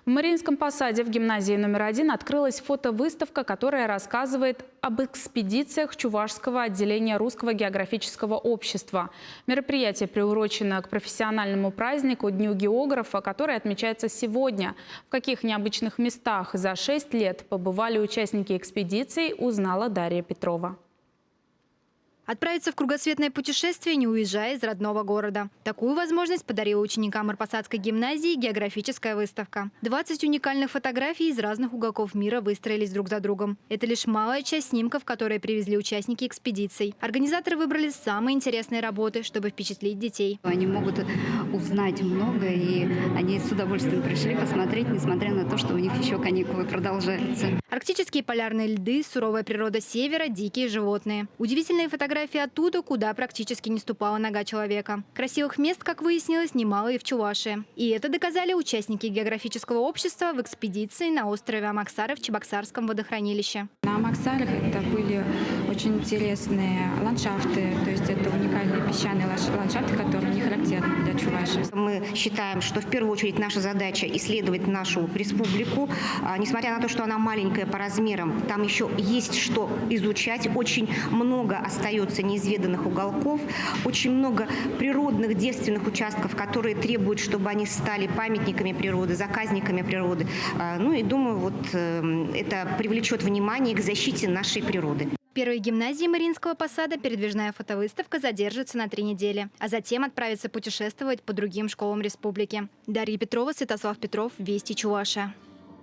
В Мариинском посаде в гимназии №1 открылась фотовыставка, которая рассказывает об экспедициях Чувашского отделения Русского географического общества. Мероприятие приурочено к профессиональному празднику Дню географа, который отмечается сегодня. В каких необычных местах за 6 лет побывали участники экспедиции, узнала Дарья Петрова. Отправиться в кругосветное путешествие, не уезжая из родного города. Такую возможность подарила ученикам Арпасадской гимназии географическая выставка. 20 уникальных фотографий из разных уголков мира выстроились друг за другом. Это лишь малая часть снимков, которые привезли участники экспедиций. Организаторы выбрали самые интересные работы, чтобы впечатлить детей. Они могут узнать много, и они с удовольствием пришли посмотреть, несмотря на то, что у них еще каникулы продолжаются. Арктические полярные льды, суровая природа севера, дикие животные. Удивительные фотографии оттуда, куда практически не ступала нога человека. Красивых мест, как выяснилось, немало и в Чувашии. И это доказали участники географического общества в экспедиции на острове Амаксары в Чебоксарском водохранилище. На Амаксарах это были очень интересные ландшафты, то есть это уникальные песчаные ландшафты, которые не характерны для Чувашии. Мы считаем, что в первую очередь наша задача исследовать нашу республику. Несмотря на то, что она маленькая по размерам, там еще есть что изучать. Очень много остается неизведанных уголков, очень много природных девственных участков, которые требуют, чтобы они стали памятниками природы, заказниками природы. Ну и думаю, вот это привлечет внимание к защите нашей природы. В первой гимназии Мариинского посада передвижная фотовыставка задержится на 3 недели, а затем отправится путешествовать по другим школам республики. Дарья Петрова, Святослав Петров, Вести Чувашия.